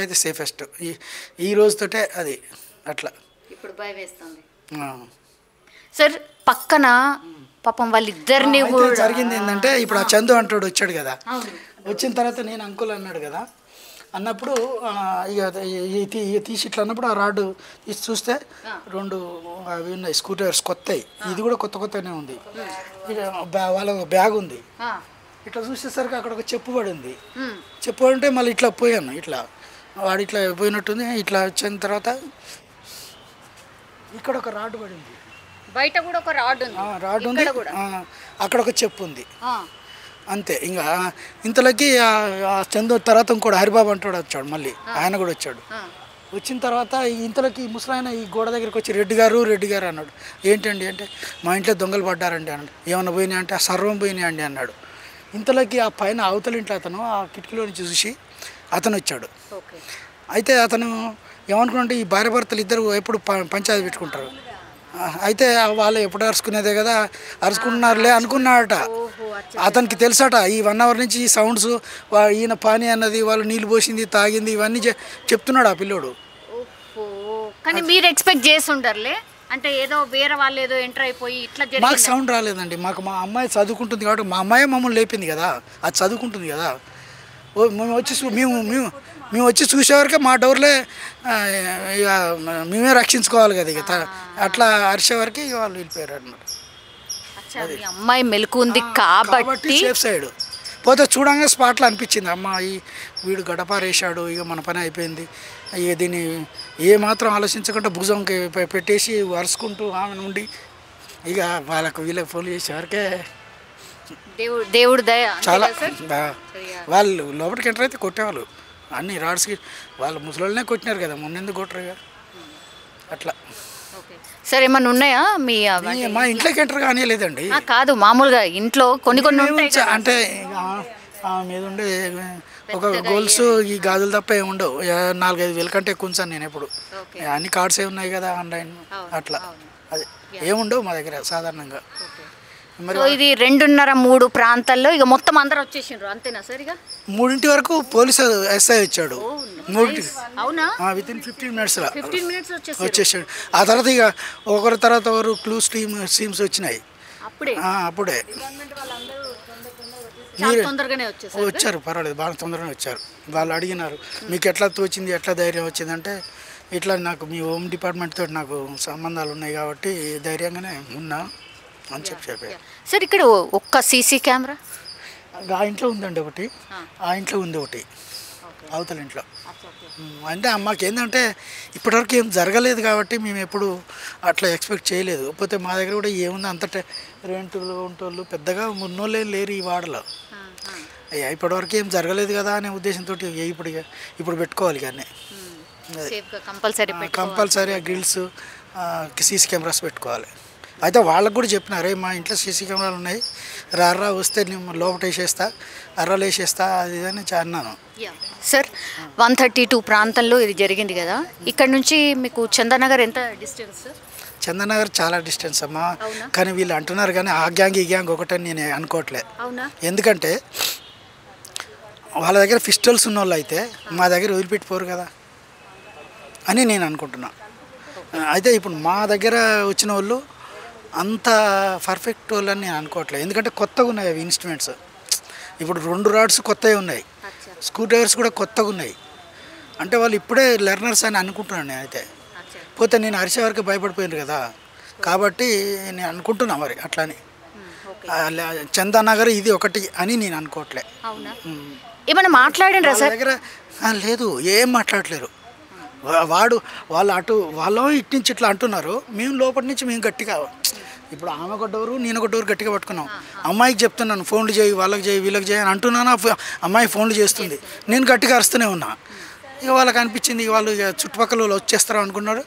అయితే సేఫెస్ట్. ఈ రోజుతోటే అది అట్లా. ఇప్పుడు భయం వేస్తుంది సార్. పక్కన పాపం వాళ్ళిద్దరిని జరిగింది ఏంటంటే, ఇప్పుడు ఆ చందు అంటాడు వచ్చాడు కదా, వచ్చిన తర్వాత నేను అంకుల్ అన్నాడు కదా, అన్నప్పుడు ఇక తీసి ఇట్లా అన్నప్పుడు ఆ రాడ్ తీసి చూస్తే 2 అవి ఉన్నాయి స్క్రూ డ్రైవర్స్ కొత్తవి. ఇది కూడా కొత్తనే ఉంది. వాళ్ళ బ్యాగ్ ఉంది. ఇట్లా చూసేసరికి అక్కడ ఒక చెప్పు పడి ఉంది. చెప్పు పడి ఉంటే మళ్ళీ ఇట్లా పోయాను, ఇట్లా వాడు ఇట్లా పోయినట్టుంది. ఇట్లా వచ్చిన తర్వాత ఇక్కడ ఒక రాడ్ పడింది, బయట కూడా ఒక రాడ్ ఉంది, అక్కడ ఒక చెప్పు ఉంది. అంతే. ఇంకా ఇంతలోకి చందు తర్వాత ఇంకోటి హరిబాబు అంటాడు వచ్చాడు, మళ్ళీ ఆయన కూడా వచ్చాడు. వచ్చిన తర్వాత ఇంతలోకి ముసలాయన ఈ గోడ దగ్గరికి వచ్చి రెడ్డి గారు అన్నాడు. ఏంటండి అంటే, మా ఇంట్లో దొంగలు పడ్డారండి అన్నాడు. ఏమన్నా పోయినాయి అంటే, సర్వం పోయినాయి అండి అన్నాడు. ఇంతలోకి ఆ పైన అవతల ఇంట్లో అతను ఆ కిటికీలో నుంచి చూసి అతను వచ్చాడు. అయితే అతను ఏమనుకున్నాడంటే, ఈ భార్య భర్తలు ఇద్దరు ఎప్పుడు పంచాయతీ పెట్టుకుంటారు, అయితే వాళ్ళు ఎప్పుడు అరుచుకునేదే కదా, అరుచుకుంటున్నారులే అనుకున్నాడట. అతనికి తెలుసట ఈ 1 hour నుంచి ఈ సౌండ్స్, ఈయన పానీ అన్నది, వాళ్ళు నీళ్ళు పోసింది, తాగింది, ఇవన్నీ చెప్తున్నాడు ఆ పిల్లోడు. కానీ మీరు ఎక్స్పెక్ట్ చేసి ఉంటారులే, అంటే ఏదో వేరే వాళ్ళు ఏదో ఎంటర్ అయిపోయి ఇట్లా మాకు సౌండ్ రాలేదండి. మాకు మా అమ్మాయి చదువుకుంటుంది కాబట్టి, మా అమ్మాయి మమ్మల్ని లేపింది కదా, అది చదువుకుంటుంది కదా. మేము వచ్చి చూసేవరకే మా డోర్లే ఇక మేమే రక్షించుకోవాలి కదా. ఇక అట్లా అరిసే వరకు ఇక వాళ్ళు వెళ్ళిపోయారు అన్నమాట. అమ్మాయి మెలకు ఉంది కాబట్టి సేఫ్ సైడ్. పోతే చూడంగా స్పాట్లో అనిపించింది, అమ్మాయి వీడు గడపారేసాడు, ఇక మన పని అయిపోయింది. ఇక దీన్ని ఏమాత్రం ఆలోచించకుండా భుజంకి పెట్టేసి వరుసుకుంటూ ఆమె నుండి ఇక వీళ్ళకి ఫోన్ చేసేవరకే దేవుడు దయ. చాలా వాళ్ళు లోపలికి ఎంటర్ అయితే కొట్టేవాళ్ళు, అన్ని రాడ్స్కి వాళ్ళు ముసలోళ్ళనే కొట్టినారు కదా, మొన్న ఎందుకు కొట్టరు. అట్లా. సార్ ఏమన్నా ఉన్నాయా మీ మా ఇంట్లోకి ఎంటర్ కానీ లేదండి. కాదు మామూలుగా ఇంట్లో కొన్ని ఉంటాయి అంటే మీద ఉండే ఒక గోల్స్ ఈ గాజులు తప్ప ఏమి ఉండవు. 4-5 వేల కంటే ఎక్కువ ఉంచాను నేను ఎప్పుడు. అన్ని కార్డ్స్ ఏ ఉన్నాయి కదా ఆన్లైన్ అట్లా. అది ఏముండవు మా దగ్గర సాధారణంగా. మరి ఇది 2:30-3 ప్రాంతాల్లో ఇక మొత్తం అందరూ వచ్చేసిండ్రు అంతేనా సార్? ఇక 3 వరకు పోలీసు ఎస్ఐ వచ్చాడు. 3 అవునా? వితిన్ 15 మినిట్స్లో 15 మినిట్స్ వచ్చేసాడు. ఆ తర్వాత ఇక ఒకరి తర్వాత ఒకరు క్లూస్ టీమ్స్ వచ్చినాయి. అప్పుడే వచ్చారు. పర్వాలేదు, బాగా తొందరగానే వచ్చారు. వాళ్ళు అడిగినారు మీకు ఎట్లా తోచింది, ఎట్లా ధైర్యం వచ్చిందంటే ఇట్లా నాకు మీ హోమ్ డిపార్ట్మెంట్ తోటి నాకు సంబంధాలు ఉన్నాయి కాబట్టి ధైర్యంగానే ఉన్నా అని చెప్పారు. సార్ ఇక్కడ ఒక్క సీసీ కెమెరా ఆ ఇంట్లో ఉందండి ఒకటి, ఆ ఇంట్లో ఉంది ఒకటి, అవతల ఇంట్లో. అంటే మాకేంటంటే ఇప్పటివరకు ఏం జరగలేదు కాబట్టి మేము ఎప్పుడు అట్లా ఎక్స్పెక్ట్ చేయలేదు. కాకపోతే మా దగ్గర కూడా ఏముంది అంత రెంటులు ఉంటోళ్ళు పెద్దగా ఉన్నోళ్ళే లేరు ఈ వాడలో. ఇప్పటివరకు ఏం జరగలేదు కదా అనే ఉద్దేశంతో ఇప్పుడు పెట్టుకోవాలి కానీ కంపల్సరీ ఆ గ్రిల్స్ సీసీ కెమెరాస్ పెట్టుకోవాలి. అయితే వాళ్ళకు కూడా చెప్పినారే మా ఇంట్లో సీసీ కెమెరాలు ఉన్నాయి, రారా వస్తే నేను లోపల వేసేస్తా, అర్రాలు వేసేస్తా, అది అని అన్నాను. సార్ 132 ప్రాంతంలో ఇది జరిగింది కదా, ఇక్కడ నుంచి మీకు చందానగర్ ఎంత డిస్టెన్స్? చందానగర్ చాలా డిస్టెన్స్ అమ్మా. కానీ వీళ్ళు అంటున్నారు కానీ ఆ గ్యాంగ్ ఈ గ్యాంగ్ ఒకటని నేను అనుకోవట్లేదు. ఎందుకంటే వాళ్ళ దగ్గర పిస్టల్స్ ఉన్న వాళ్ళు అయితే మా దగ్గర వదిలిపెట్టిపోరు కదా అని నేను అనుకుంటున్నా. అయితే ఇప్పుడు మా దగ్గర వచ్చిన వాళ్ళు అంత పర్ఫెక్ట్ వాళ్ళని నేను అనుకోవట్లేదు. ఎందుకంటే కొత్తగా ఉన్నాయి అవి ఇన్స్ట్రుమెంట్స్. ఇప్పుడు 2 రాడ్స్ కొత్తవి ఉన్నాయి, స్క్రూ డ్రైవర్స్ కూడా కొత్తగా ఉన్నాయి. అంటే వాళ్ళు ఇప్పుడే లెర్నర్స్ అని అనుకుంటున్నాను నేను. అయితే పోతే నేను అరిసే వరకు భయపడిపోయాను కదా, కాబట్టి నేను అనుకుంటున్నా మరి అట్లని. చందానగర్ ఇది ఒకటి అని నేను అనుకోవట్లే. ఏమన్నా మాట్లాడండి సార్ దగ్గర? లేదు, ఏం మాట్లాడలేరు. వాళ్ళు ఇటు నుంచి ఇట్లా అంటున్నారు, మేము లోపటి నుంచి మేము గట్టిగా ఇప్పుడు ఆమె ఒక డోరు నేను ఒక డోరు గట్టిగా పట్టుకున్నాం. అమ్మాయికి చెప్తున్నాను ఫోన్లు చేయి, వాళ్ళకి చేయి, వీళ్ళకి చేయి అని అంటున్నాను. అమ్మాయి ఫోన్లు చేస్తుంది, నేను గట్టిగా అరుస్తూనే ఉన్నా. ఇక వాళ్ళకి అనిపించింది ఇక వాళ్ళు ఇక చుట్టుపక్కల వాళ్ళు వచ్చేస్తారు అనుకున్నాడు.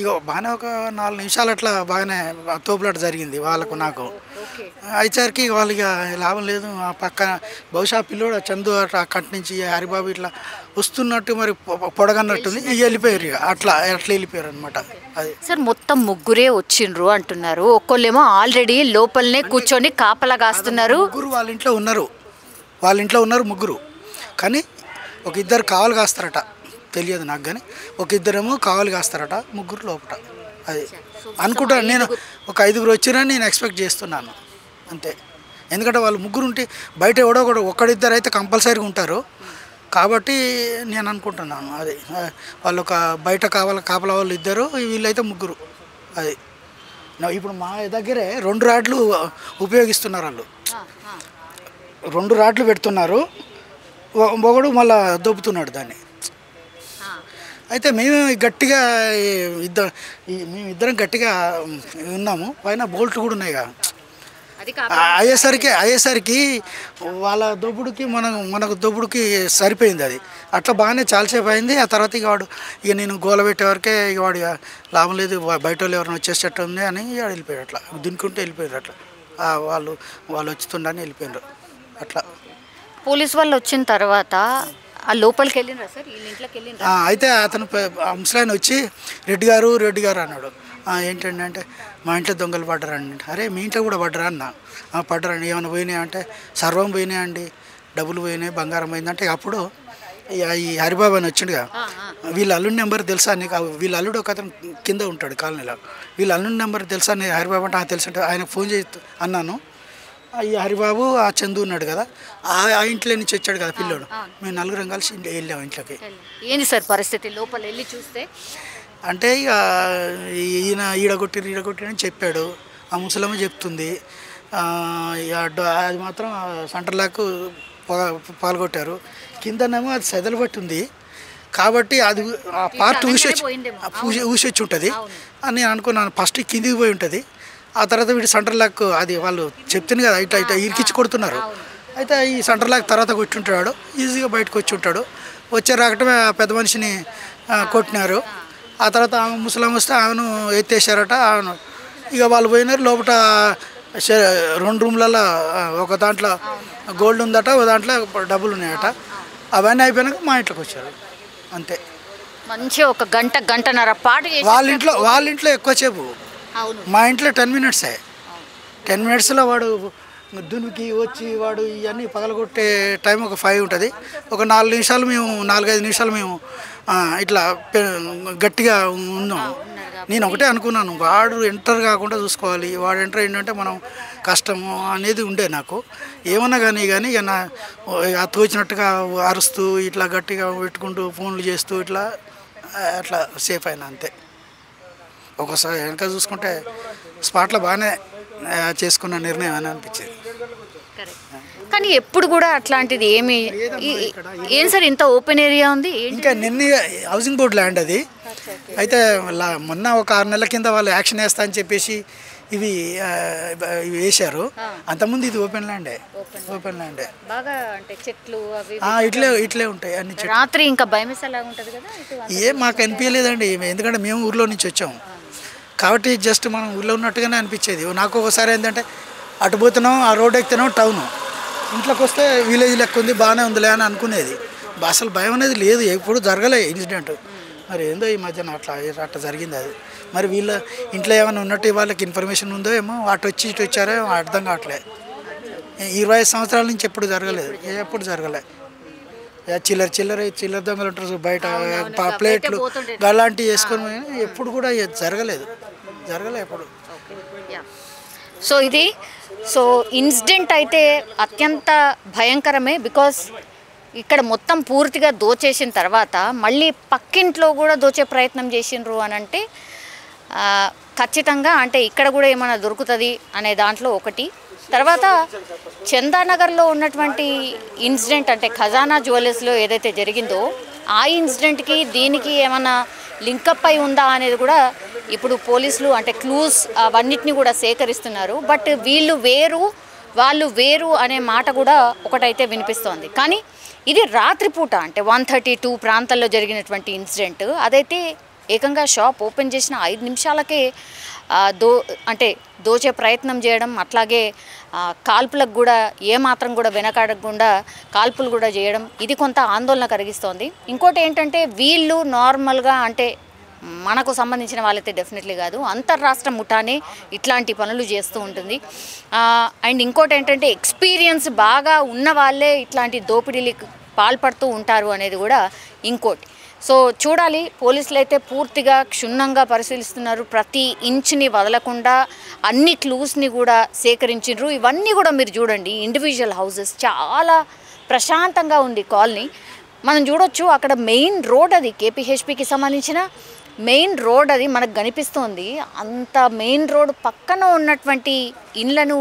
ఇక బాగానే ఒక 4 నిమిషాలు అట్లా బాగానే తోపులాట జరిగింది వాళ్ళకు నాకు. అయిసరికి వాళ్ళు ఇక లాభం లేదు. ఆ పక్కన బహుశా పిల్లోడు చందు అక్కడి నుంచి హరిబాబు ఇట్లా వస్తున్నట్టు మరి పొడగన్నట్టుంది, ఇక వెళ్ళిపోయారు. ఇక అట్లా వెళ్ళిపోయారు అనమాట. అది సార్ మొత్తం 3 వచ్చిండ్రు అంటున్నారు. ఒక్కళ్ళేమో ఆల్రెడీ లోపలనే కూర్చొని కాపలా కాస్తున్నారు. 3 వాళ్ళ ఇంట్లో ఉన్నారు, 3 కానీ ఒక 2 కావాలి కాస్తారట, తెలియదు నాకు. కానీ ఒక 2 కావాలి కాస్తారట, 3 లోపల. అది అనుకుంటాను నేను. ఒక 5 వచ్చిరని నేను ఎక్స్పెక్ట్ చేస్తున్నాను అంతే. ఎందుకంటే వాళ్ళు 3 ఉంటే బయట ఎవడో కూడా 1-2 అయితే కంపల్సరీగా ఉంటారు కాబట్టి నేను అనుకుంటున్నాను. అది వాళ్ళు ఒక బయట కాపలా వాళ్ళు 2, వీళ్ళైతే 3. అది ఇప్పుడు మా దగ్గరే 2 రాడ్లు ఉపయోగిస్తున్నారు. వాళ్ళు 2 రాడ్లు పెడుతున్నారు, ఒకడు మళ్ళీ దొబ్బుతున్నాడు దాన్ని. అయితే మేము గట్టిగా మేమిద్దరం గట్టిగా ఉన్నాము. పైన బోల్ట్లు కూడా ఉన్నాయి కదా. అయ్యేసరికి వాళ్ళ దొబ్బుడికి మనకు దొబ్బుడికి సరిపోయింది. అది అట్లా బాగానే చాలాసేపు అయింది. ఆ తర్వాత ఇక నేను గోల పెట్టేవరకే ఇక వాడు లాభం లేదు, బయట వాళ్ళు ఎవరైనా వచ్చేసేటట్టు ఉంది అని వెళ్ళిపోయారు. అట్లా దున్నుకుంటూ వెళ్ళిపోయారు. అట్లా వాళ్ళు వచ్చుతుండని వెళ్ళిపోయారు. అట్లా పోలీస్ వాళ్ళు వచ్చిన తర్వాత ఆ లోపలికి వెళ్ళినరా సార్? ఇంట్లోకి వెళ్ళినరా? అయితే అతను ముసలాయన వచ్చి రెడ్డి గారు అన్నాడు. ఏంటండి అంటే మా ఇంట్లో దొంగలు పడ్డరండి. అరే మీ ఇంట్లో కూడా పడ్డరా అన్న? పడ్డరండి. ఏమైనా పోయినాయి అంటే సర్వం పోయినాయండి, డబ్బులు పోయినాయి, బంగారం పోయిందంటే అప్పుడు ఈ హరిబాబు అని వచ్చిండుగా, వీళ్ళ అల్లుడి నెంబర్ తెలుసా నీకు? వీళ్ళ అల్లుడు ఒక అతను కింద ఉంటాడు కాలనీలో. వీళ్ళ అల్లుడి నెంబర్ తెలుసా నీకు? హరిబాబు అంటే తెలుసు అంటే ఆయనకు ఫోన్ చేసి అన్నాను. ఈ హరిబాబు ఆ చందు ఉన్నాడు కదా, ఆ ఇంట్లో నుంచి వచ్చాడు కదా పిల్లోడు. మేము 4 కలిసి వెళ్ళాము ఇంట్లోకి. ఏంది సార్ పరిస్థితి? లోపల వెళ్ళి చూస్తే అంటే ఇక ఈయన ఈడగొట్టిరని చెప్పాడు. ఆ ముసలమ్మ చెప్తుంది. అది మాత్రం సెంటర్ లాక్ పాల్గొట్టారు. కిందనేమో అది సెదలు పట్టి ఉంది కాబట్టి అది ఆ పార్ట్ ఊసొచ్చి ఉంటుంది అని నేను అనుకున్నాను. ఫస్ట్ కిందికి పోయి ఉంటుంది, ఆ తర్వాత వీడు సెంటర్ లాక్ అది వాళ్ళు చెప్తుంది కదా ఇట్లా ఇరికిచ్చి కొడుతున్నారు. అయితే ఈ సెంటర్ లాక్ తర్వాత కొట్టి ఉంటాడు, ఈజీగా బయటకు వచ్చి ఉంటాడు. వచ్చే రాకటమే పెద్ద మనిషిని కొట్టినారు. ఆ తర్వాత ఆమె ముసలాం వస్తే ఆమెను ఎత్తేసారట. ఆమెను ఇక వాళ్ళు పోయినారు. లోపల 2 రూమ్లలో ఒక దాంట్లో గోల్డ్ ఉందట, ఒక దాంట్లో డబ్బులు ఉన్నాయట. అవన్నీ అయిపోయినాక మా ఇంట్లోకి వచ్చారు అంతే. మంచిగా ఒక గంటన్నర పాటు వాళ్ళ ఇంట్లో ఎక్కువసేపు, మా ఇంట్లో 10 మినిట్సే. 10 మినిట్స్లో వాడు దునికి వచ్చి వాడు ఇవన్నీ పగలగొట్టే టైం ఒక 5 ఉంటుంది. ఒక 4-5 నిమిషాలు మేము ఇట్లా గట్టిగా ఉన్నాం. నేను ఒకటే అనుకున్నాను, వాడు ఎంటర్ కాకుండా చూసుకోవాలి, వాడు ఎంటర్ అయిందంటే మనం కష్టము అనేది ఉండే నాకు. ఏమన్నా కానీ ఇక నా తోచినట్టుగా అరుస్తూ ఇట్లా గట్టిగా పెట్టుకుంటూ ఫోన్లు చేస్తూ అట్లా సేఫ్ అయినా అంతే. ఒకసారి వెనక చూసుకుంటే స్పాట్లో బాగానే చేసుకున్న నిర్ణయం అని అనిపించేది. కానీ ఎప్పుడు కూడా అట్లాంటిది ఏం సార్ ఇంత ఓపెన్ ఏరియా ఉంది? ఇంకా నిన్న హౌసింగ్ బోర్డు ల్యాండ్ అది. అయితే మొన్న ఒక 6 నెలల కింద వాళ్ళు యాక్షన్ వేస్తా అని చెప్పేసి ఇవి వేశారు. అంతకుముందు ఇది ఓపెన్ ల్యాండే. ఇట్లే ఉంటాయి అన్ని. రాత్రి ఇంకా భయమేసేలాగా ఉంటుంది కదా? ఏం మాకు అనిపించలేదండి, ఎందుకంటే మేము ఊర్లో నుంచి వచ్చాము కాబట్టి జస్ట్ మనం ఊళ్ళో ఉన్నట్టుగానే అనిపించేది. నాకు ఒకసారి ఏంటంటే అటు పోతున్నాం, ఆ రోడ్ ఎక్కుతున్నాం, టౌను, ఇంట్లోకి వస్తే విలేజ్ లెక్క ఉంది, బాగానే ఉందిలే అని అనుకునేది. అసలు భయం అనేది లేదు, ఎప్పుడు జరగలే ఇన్సిడెంట్. మరి ఏందో ఈ మధ్యన అట్లా జరిగింది అది. మరి వీళ్ళ ఇంట్లో ఏమైనా ఉన్నట్టు వాళ్ళకి ఇన్ఫర్మేషన్ ఉందో ఏమో, అటు వచ్చారో అర్థం కావట్లేదు. 25 సంవత్సరాల నుంచి ఎప్పుడు జరగలేదు, ఎప్పుడు జరగలే. చిల్లర దొంగలు ఉంటారు బయట, ప్లేట్లు అలాంటివి వేసుకొని ఎప్పుడు కూడా జరగలే ఎప్పుడు. సో ఇది ఇన్సిడెంట్ అయితే అత్యంత భయంకరమే. బికాస్ ఇక్కడ మొత్తం పూర్తిగా దోచేసిన తర్వాత మళ్ళీ పక్కింట్లో కూడా దోచే ప్రయత్నం చేసిండ్రు అని అంటే ఖచ్చితంగా అంటే ఇక్కడ కూడా ఏమైనా దొరుకుతుంది అనే దాంట్లో ఒకటి. తర్వాత చందానగర్లో ఉన్నటువంటి ఇన్సిడెంట్ అంటే ఖజానా జ్యువెలర్స్లో ఏదైతే జరిగిందో ఆ ఇన్సిడెంట్కి దీనికి ఏమైనా లింకప్ అయి ఉందా అనేది కూడా ఇప్పుడు పోలీసులు అంటే క్లూస్ అవన్నిటిని కూడా సేకరిస్తున్నారు. బట్ వాళ్ళు వేరు అనే మాట కూడా ఒకటైతే వినిపిస్తోంది. కానీ ఇది రాత్రిపూట అంటే 1:32 ప్రాంతాల్లో జరిగినటువంటి ఇన్సిడెంట్. అదైతే ఏకంగా షాప్ ఓపెన్ చేసిన 5 నిమిషాలకే దోచే ప్రయత్నం చేయడం, అట్లాగే కాల్పులకు కూడా ఏమాత్రం కూడా వెనకాడకుండా కాల్పులు కూడా చేయడం, ఇది కొంత ఆందోళన కలిగిస్తోంది. ఇంకోటి ఏంటంటే వీళ్ళు నార్మల్గా అంటే మనకు సంబంధించిన వాళ్ళైతే డెఫినెట్లీ కాదు, అంతర్రాష్ట్ర ముఠానే ఇట్లాంటి పనులు చేస్తూ ఉంటుంది. అండ్ ఇంకోటి ఏంటంటే ఎక్స్పీరియన్స్ బాగా ఉన్న వాళ్ళే ఇట్లాంటి దోపిడీలకు పాల్పడుతూ ఉంటారు అనేది కూడా ఇంకోటి. సో చూడాలి, పోలీసులు అయితే పూర్తిగా క్షుణ్ణంగా పరిశీలిస్తున్నారు, ప్రతి ఇంచుని వదలకుండా అన్ని క్లూస్ని కూడా సేకరించారు. ఇవన్నీ కూడా మీరు చూడండి, ఇండివిజువల్ హౌసెస్, చాలా ప్రశాంతంగా ఉంది కాలనీ. మనం చూడొచ్చు అక్కడ మెయిన్ రోడ్, అది కేపీహెచ్పికి సంబంధించిన మెయిన్ రోడ్ అది మనకు కనిపిస్తోంది. అంత మెయిన్ రోడ్ పక్కన ఉన్నటువంటి ఇళ్లను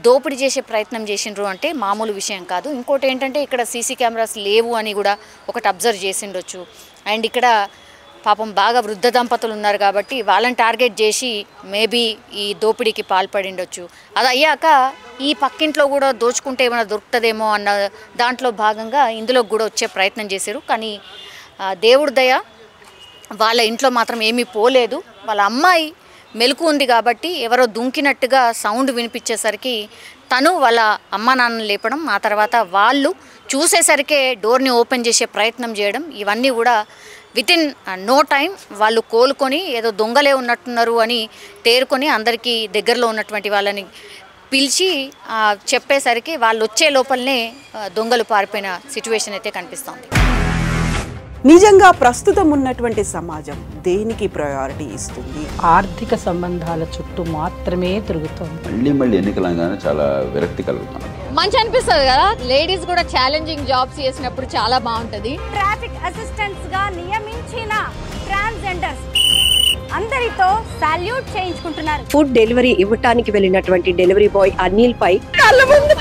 దోపిడీ చేసే ప్రయత్నం చేసిండ్రు అంటే మామూలు విషయం కాదు. ఇంకోటి ఏంటంటే ఇక్కడ సీసీ కెమెరాస్ లేవు అని కూడా ఒకటి అబ్జర్వ్ చేసిండొచ్చు. అండ్ ఇక్కడ పాపం బాగా వృద్ధ దంపతులు ఉన్నారు కాబట్టి వాళ్ళని టార్గెట్ చేసి మేబీ ఈ దోపిడీకి పాల్పడిండొచ్చు. అది అయ్యాక ఈ పక్కింట్లో కూడా దోచుకుంటే ఏమైనా దొరుకుతుందేమో అన్న దాంట్లో భాగంగా ఇందులో కూడా వచ్చే ప్రయత్నం చేశారు. కానీ దేవుడి దయ వాళ్ళ ఇంట్లో మాత్రం ఏమీ పోలేదు. వాళ్ళ అమ్మాయి మెలకు ఉంది కాబట్టి ఎవరో దుంకినట్టుగా సౌండ్ వినిపించేసరికి తను వాళ్ళ అమ్మ నాన్నని లేపడం, ఆ తర్వాత వాళ్ళు చూసేసరికే డోర్ని ఓపెన్ చేసే ప్రయత్నం చేయడం, ఇవన్నీ కూడా వితిన్ నో టైం వాళ్ళు కోలుకొని ఏదో దొంగలే ఉన్నట్టున్నారు అని తేరుకొని అందరికీ దగ్గరలో ఉన్నటువంటి వాళ్ళని పిలిచి చెప్పేసరికి వాళ్ళు వచ్చే లోపలనే దొంగలు పారిపోయిన సిచ్యువేషన్ అయితే కనిపిస్తోంది. నిజంగా ప్రస్తుతం ఉన్నటువంటి సమాజం దేనికి ప్రయారిటీ ఇస్తుంది? ఆర్థిక సంబంధాల చుట్టూ మాత్రమే తిరుగుతుంది. మళ్ళీ ఎన్నికలంగానే చాలా విరక్తి కలుగుతుంది. మంచి అనిపిస్తుంది కదా, లేడీస్ కూడా ఛాలెంజింగ్ జాబ్స్ చేసినప్పుడు చాలా బాగుంటది. ట్రాఫిక్ అసిస్టెంట్స్ గా నియమించిన ట్రాన్స్జెండర్స్ అందరితో సాల్యూట్ చేయించుకుంటున్నారు. ఫుడ్ డెలివరీ ఇవ్వటానికి వెళ్ళినటువంటి డెలివరీ బాయ్ అనిల్ పై కళ్ళ ముందు